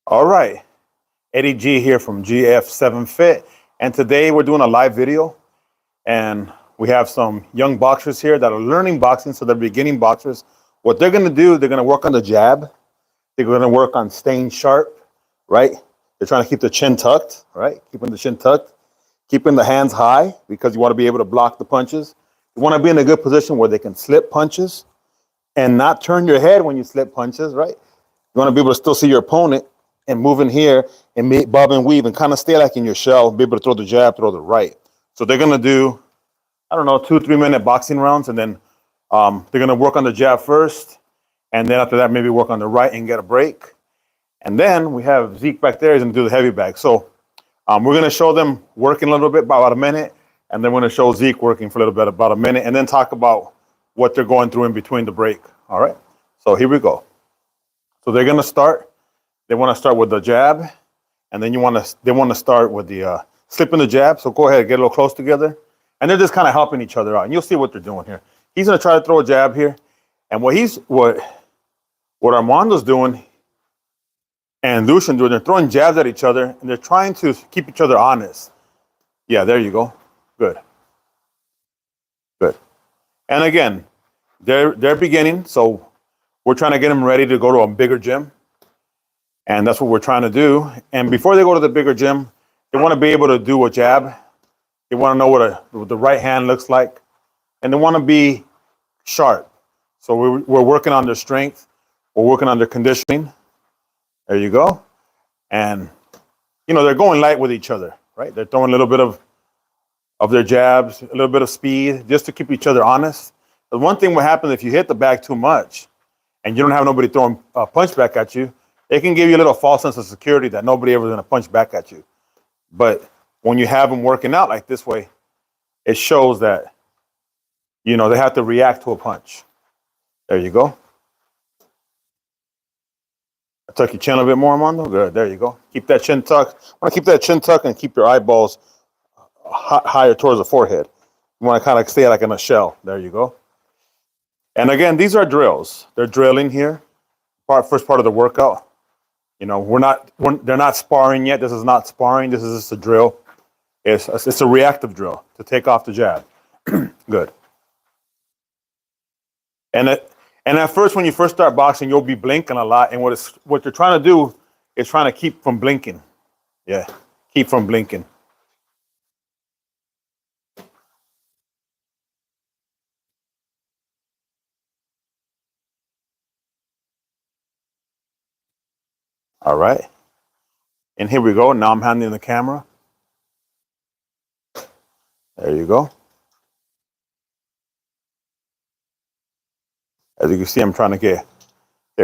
All right, Eddie G here from GF7FIT, and today we're doing a live video, and we have some young boxers here that are learning boxing, so they're beginning boxers. What they're gonna do, they're gonna work on the jab, they're gonna work on staying sharp, right? They're trying to keep the chin tucked, right? Keeping the chin tucked, keeping the hands high because you wanna be able to block the punches. You wanna be in a good position where they can slip punches and not turn your head when you slip punches, right? You wanna be able to still see your opponent and move in here and bob and weave and kind of stay like in your shell, be able to throw the jab, throw the right. So they're gonna do, I don't know, 2-3 minute boxing rounds, and then they're gonna work on the jab first, and then after that maybe work on the right and get a break. And then we have Zeke back there, he's gonna do the heavy bag. So we're gonna show them working a little bit, about a minute, and then we're gonna show Zeke working for a little bit, about a minute, and then talk about what they're going through in between the break. All right, so here we go. So they're gonna start. They want to start with the jab, and then they want to start with the slipping the jab. So go ahead, get a little close together, and they're just kind of helping each other out. And you'll see what they're doing here. He's going to try to throw a jab here, and what Armando's doing and Lucian doing, they're throwing jabs at each other, and they're trying to keep each other honest. Yeah, there you go. Good. Good. And again, they're beginning, so we're trying to get them ready to go to a bigger gym. And that's what we're trying to do. And before they go to the bigger gym, they want to be able to do a jab. They want to know what the right hand looks like. And they want to be sharp. So we're working on their strength. We're working on their conditioning. There you go. And, you know, they're going light with each other, right? They're throwing a little bit of their jabs, a little bit of speed, just to keep each other honest. But one thing will happen if you hit the bag too much and you don't have nobody throwing a punch back at you, it can give you a little false sense of security that nobody ever is going to punch back at you. But when you have them working out like this way, it shows that, you know, they have to react to a punch. There you go. Tuck your chin a little bit more, Armando. Good. There you go. Keep that chin tucked. I want to keep that chin tucked and keep your eyeballs higher towards the forehead. You want to kind of stay like in a shell. There you go. And again, these are drills. They're drilling here. First part of the workout. You know, they're not sparring yet. This is not sparring. This is just a drill. It's a reactive drill to take off the jab. Good. And at first, when you first start boxing, you'll be blinking a lot. And what you're trying to do is trying to keep from blinking. Yeah, keep from blinking. All right. And here we go. Now I'm handling the camera. There you go. As you can see, I'm trying to get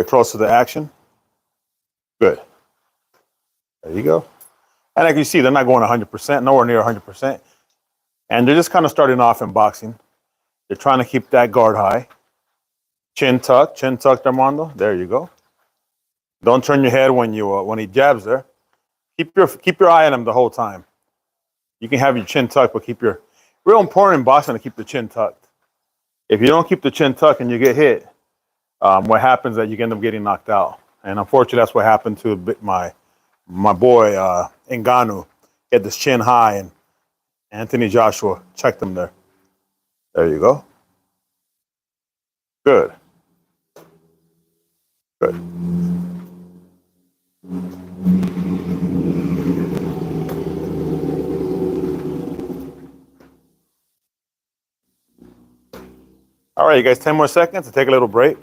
close to the action. Good. There you go. And like you see, they're not going 100%, nowhere near 100%. And they're just kind of starting off in boxing. They're trying to keep that guard high. Chin tucked, Armando. There you go. Don't turn your head when he jabs there. Keep your eye on him the whole time. You can have your chin tucked, but real important in boxing to keep the chin tucked. If you don't keep the chin tucked and you get hit, what happens is that you end up getting knocked out. And unfortunately, that's what happened to my boy Ngannou. He had this chin high, and Anthony Joshua checked him there. There you go. Good. Good. All right, you guys, 10 more seconds to take a little break.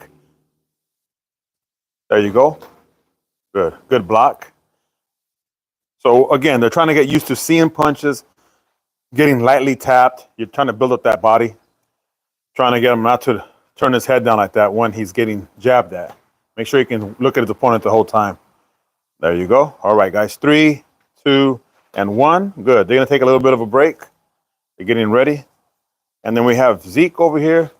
There you go. Good. Good block. So again, they're trying to get used to seeing punches, getting lightly tapped. You're trying to build up that body, trying to get him not to turn his head down like that when he's getting jabbed at. Make sure you can look at his opponent the whole time. There you go. All right, guys. 3, 2, and 1. Good. They're going to take a little bit of a break. They're getting ready. And then we have Zeke over here.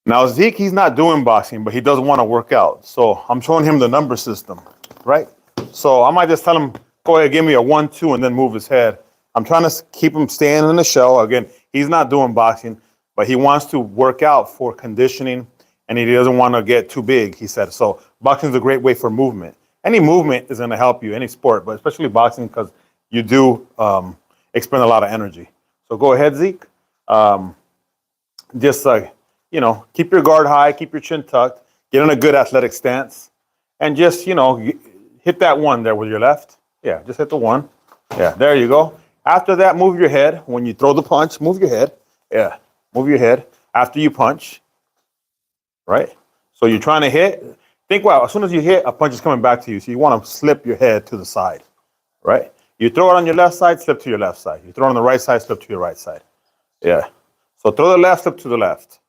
Now, Zeke, he's not doing boxing, but he does want to work out. So I'm showing him the number system, right? So I might just tell him, go ahead, give me a 1, 2, and then move his head. I'm trying to keep him staying in the shell. Again, he's not doing boxing, but he wants to work out for conditioning and he doesn't want to get too big, he said. So boxing is a great way for movement. Any movement is going to help you, any sport, but especially boxing because you do expend a lot of energy. So go ahead, Zeke. Just keep your guard high, keep your chin tucked, get in a good athletic stance, and just hit that one there with your left. Yeah, just hit the one. Yeah, there you go. After that, move your head. When you throw the punch, move your head. Yeah, move your head after you punch. Right. So you're trying to hit. Think, wow, as soon as you hit, a punch is coming back to you. So you want to slip your head to the side. Right. You throw it on your left side, slip to your left side. You throw it on the right side, slip to your right side. Yeah. So throw the left, slip to the left.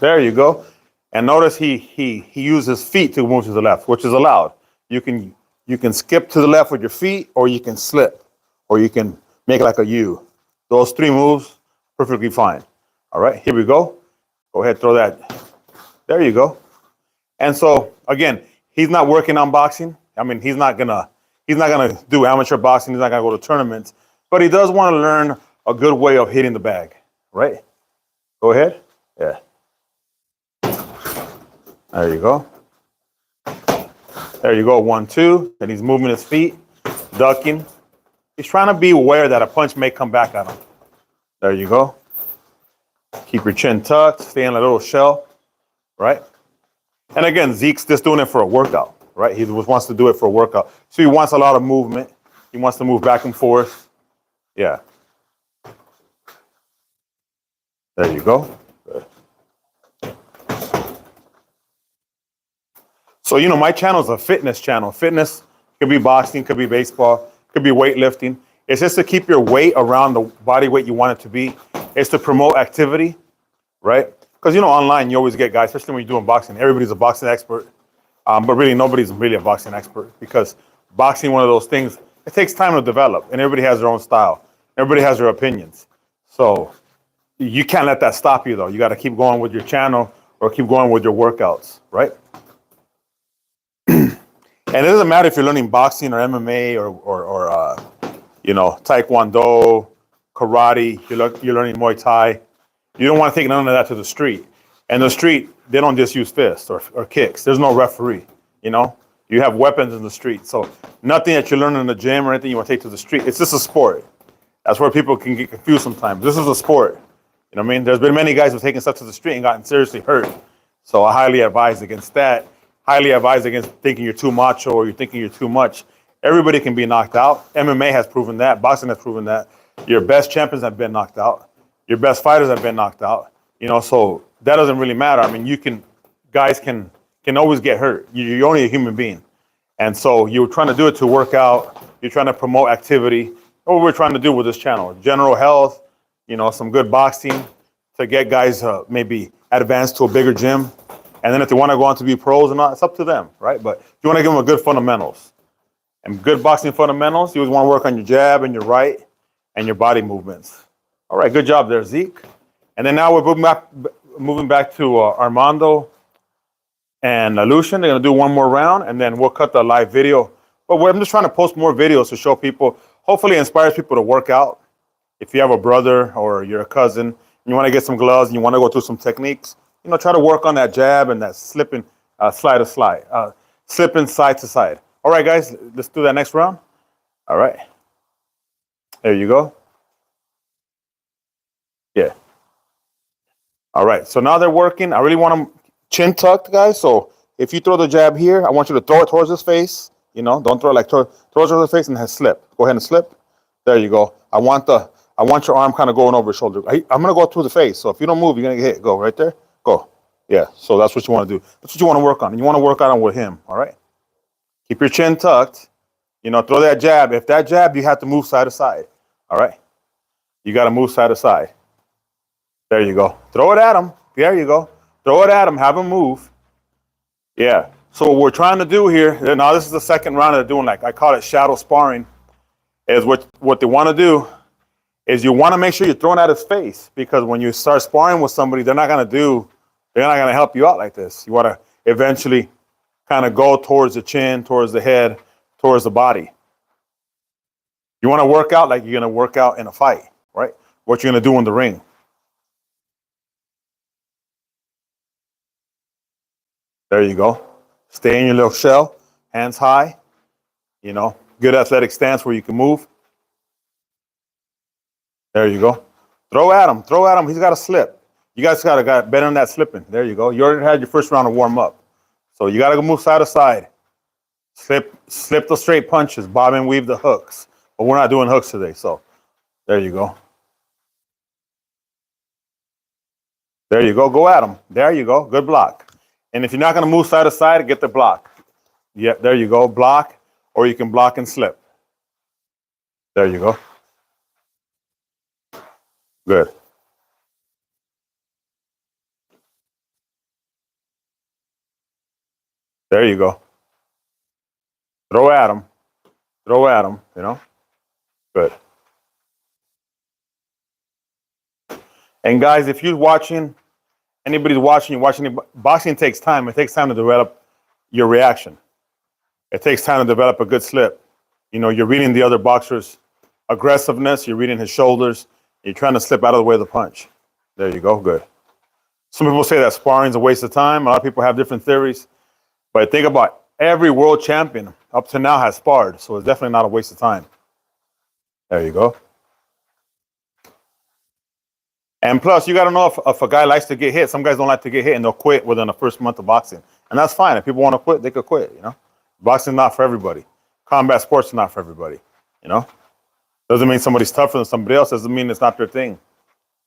There you go. And notice he used his feet to move to the left, which is allowed. You can skip to the left with your feet, or you can slip, or you can make like a U. Those three moves, perfectly fine. All right, here we go. Go ahead, throw that. There you go. And so again, he's not working on boxing. I mean, he's not gonna do amateur boxing. He's not gonna go to tournaments, but he does want to learn a good way of hitting the bag. Right? Go ahead. Yeah. There you go. There you go. 1, 2. And he's moving his feet, ducking. He's trying to be aware that a punch may come back at him. There you go. Keep your chin tucked. Stay in a little shell. Right? And again, Zeke's just doing it for a workout. Right? He wants to do it for a workout. So he wants a lot of movement. He wants to move back and forth. Yeah. There you go. Good. So, my channel is a fitness channel. Fitness could be boxing, could be baseball, could be weightlifting. It's just to keep your weight around the body weight you want it to be. It's to promote activity, right? Because, online you always get guys, especially when you're doing boxing, everybody's a boxing expert. But really, nobody's really a boxing expert because boxing, one of those things, it takes time to develop, and everybody has their own style. Everybody has their opinions. So you can't let that stop you, though. You got to keep going with your channel or keep going with your workouts, right? And it doesn't matter if you're learning boxing or MMA or Taekwondo, karate, you're learning Muay Thai. You don't want to take none of that to the street. And the street, they don't just use fists or kicks. There's no referee, You have weapons in the street. So nothing that you learn in the gym or anything you want to take to the street. It's just a sport. That's where people can get confused sometimes. This is a sport. You know what I mean? There's been many guys who've taken stuff to the street and gotten seriously hurt. So I highly advise against that. Highly advise against thinking you're too macho or you're thinking you're too much. Everybody can be knocked out. MMA has proven that. Boxing has proven that. Your best champions have been knocked out. Your best fighters have been knocked out. So that doesn't really matter. I mean, guys can always get hurt. You're only a human being. And so you're trying to do it to work out. You're trying to promote activity. What we're trying to do with this channel, general health, some good boxing to get guys maybe advance to a bigger gym. And then if they want to go on to be pros or not, it's up to them, right? But you want to give them a good fundamentals. And good boxing fundamentals, you always want to work on your jab and your right and your body movements. All right, good job there, Zeke. And then now we're moving back to Armando and Lucian. They're going to do one more round, and then we'll cut the live video. But I'm just trying to post more videos to show people, hopefully it inspires people to work out. If you have a brother or you're a cousin, and you want to get some gloves and you want to go through some techniques, try to work on that jab and that slipping, slipping side to side. All right, guys, let's do that next round. All right. There you go. Yeah. All right, so now they're working. I really want them chin tucked, guys. So if you throw the jab here, I want you to throw it towards his face. Don't throw it like throw it towards his face and then slip. Go ahead and slip. There you go. I want your arm kind of going over his shoulder. I'm gonna go through the face. So if you don't move, you're gonna get hit. Go right there. Go. Yeah. So that's what you want to do. That's what you want to work on. And you want to work on it with him. All right. Keep your chin tucked. Throw that jab. If that jab, you have to move side to side. All right. You got to move side to side. There you go. Throw it at him. There you go. Throw it at him. Have him move. Yeah. So what we're trying to do here, now this is the second round they're doing, like I call it shadow sparring, is what they want to do is you want to make sure you're throwing at his face, because when you start sparring with somebody, they're not going to help you out like this. You want to eventually kind of go towards the chin, towards the head, towards the body. You want to work out like you're going to work out in a fight, right? What you're going to do in the ring. There you go. Stay in your little shell, hands high. You know, good athletic stance where you can move. There you go. Throw at him. Throw at him. He's got to slip. You guys got better than that slipping. There you go. You already had your first round of warm up. So you got to go move side to side. Slip the straight punches. Bob and weave the hooks. But we're not doing hooks today. So there you go. There you go. Go at him. There you go. Good block. And if you're not going to move side to side, get the block. Yeah, there you go. Block, or you can block and slip. There you go. Good. There you go. Throw at him. Throw at him, you know. Good. And guys, if you're watching, anybody's watching, you're watching, boxing takes time. It takes time to develop your reaction. It takes time to develop a good slip. You know, you're reading the other boxer's aggressiveness. You're reading his shoulders. You're trying to slip out of the way of the punch. There you go. Good. Some people say that sparring is a waste of time. A lot of people have different theories. But think about every world champion up to now has sparred. So it's definitely not a waste of time. There you go. And plus, you got to know if a guy likes to get hit. Some guys don't like to get hit, and they'll quit within the first month of boxing. And that's fine. If people want to quit, they could quit, you know. Boxing is not for everybody. Combat sports is not for everybody, you know. Doesn't mean somebody's tougher than somebody else. Doesn't mean it's not their thing.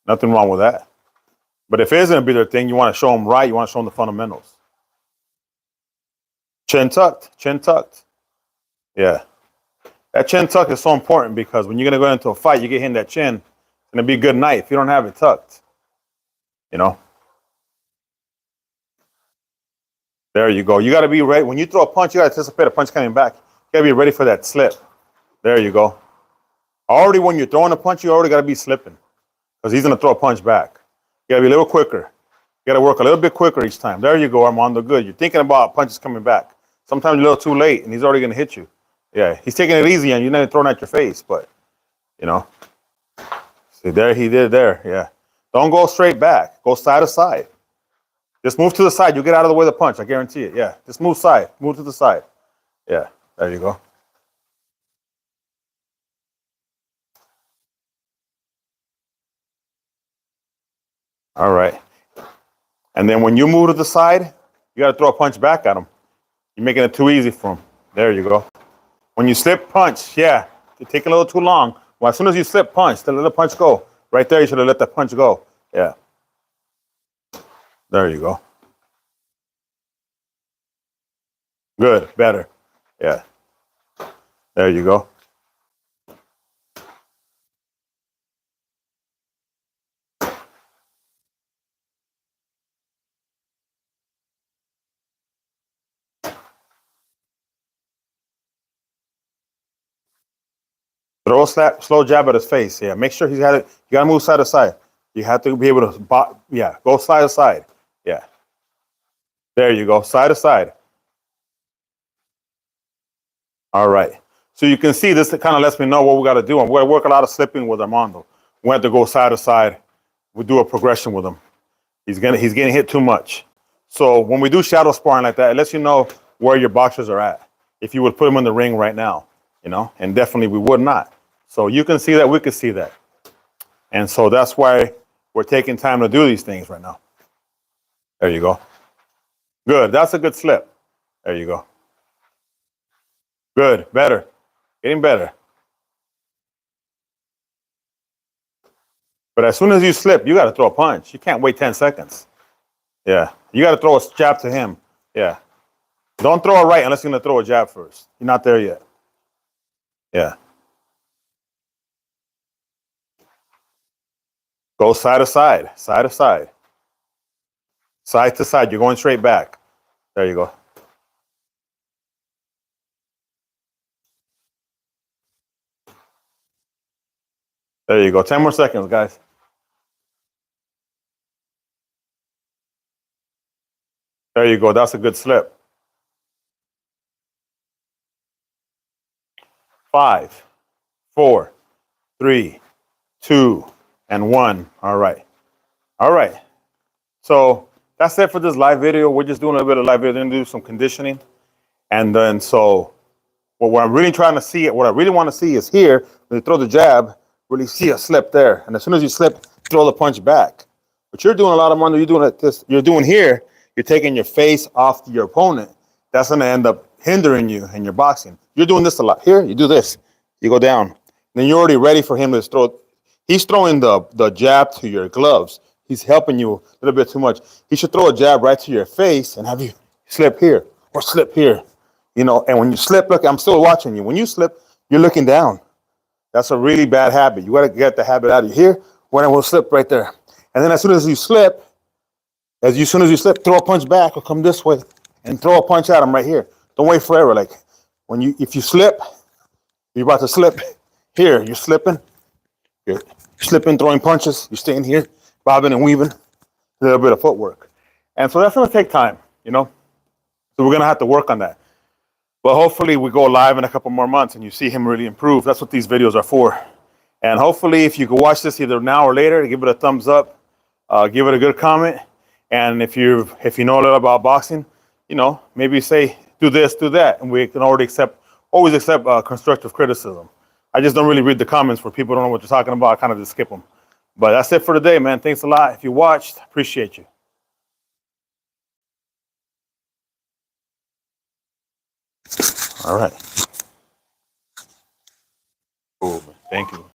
Nothing wrong with that. But if it isn't going to be their thing, you want to show them right. You want to show them the fundamentals. Chin tucked. Chin tucked. Yeah. That chin tuck is so important because when you're going to go into a fight, you get hit in that chin, it's going to be a good night if you don't have it tucked. You know? There you go. You got to be ready. When you throw a punch, you got to anticipate a punch coming back. You got to be ready for that slip. There you go. Already when you're throwing a punch, you already got to be slipping because he's going to throw a punch back. You got to be a little quicker. You got to work a little bit quicker each time. There you go, Armando. Good. You're thinking about punches coming back. Sometimes you're a little too late, and he's already going to hit you. Yeah, he's taking it easy, and you're not throwing at your face, but, you know. See, there he did there, yeah. Don't go straight back. Go side to side. Just move to the side. You'll get out of the way of the punch. I guarantee it, yeah. Just move side. Move to the side. Yeah, there you go. All right. And then when you move to the side, you got to throw a punch back at him. You're making it too easy for him. There you go. When you slip punch, yeah, you take a little too long. Well, as soon as you slip punch, let the punch go. Right there, you should have let the punch go. Yeah. There you go. Good, better. Yeah. There you go. Throw a slow jab at his face. Yeah, make sure he's got it. You got to move side to side. You have to be able to, yeah, go side to side. Yeah. There you go, side to side. All right. So you can see this kind of lets me know what we got to do. And we're going to work a lot of slipping with Armando. We have to go side to side. We do a progression with him. He's getting hit too much. So when we do shadow sparring like that, it lets you know where your boxers are at. If you would put them in the ring right now, you know, and definitely we would not. So you can see that, we can see that. And so that's why we're taking time to do these things right now. There you go. Good. That's a good slip. There you go. Good. Better. Getting better. But as soon as you slip, you got to throw a punch. You can't wait 10 seconds. Yeah. You got to throw a jab to him. Yeah. Don't throw a right unless you're going to throw a jab first. You're not there yet. Yeah. Go side to side. Side to side. Side to side. You're going straight back. There you go. There you go. 10 more seconds, guys. There you go. That's a good slip. 5, 4, 3, 2, and 1. All right. All right. So that's it for this live video. We're just doing a little bit of live video. We're gonna do some conditioning. And then so what I'm really trying to see, what I really want to see is here, when you throw the jab, really see a slip there. And as soon as you slip, throw the punch back. But you're doing a lot of money, you're doing it this, you're doing here, you're taking your face off your opponent. That's gonna end up hindering you in your boxing. You're doing this a lot. Here, you do this, you go down. Then you're already ready for him to throw. He's throwing the jab to your gloves. He's helping you a little bit too much. He should throw a jab right to your face and have you slip here or slip here. You know, and when you slip, look, I'm still watching you. When you slip, you're looking down. That's a really bad habit. You got to get the habit out of here when it will slip right there. And then as soon as you slip, throw a punch back or come this way and throw a punch at him right here. Don't wait forever. Like if you slip, you're about to slip here. You're slipping, throwing punches. You're staying here, bobbing and weaving, a little bit of footwork. And so that's going to take time, you know. So we're going to have to work on that. But hopefully we go live in a couple more months and you see him really improve. That's what these videos are for. And hopefully if you can watch this either now or later, give it a thumbs up, give it a good comment. And if you know a little about boxing, you know, maybe say, do this, do that. And we can always accept constructive criticism. I just don't really read the comments where people don't know what you're talking about. I kind of just skip them. But that's it for today, man. Thanks a lot. If you watched, appreciate you. All right.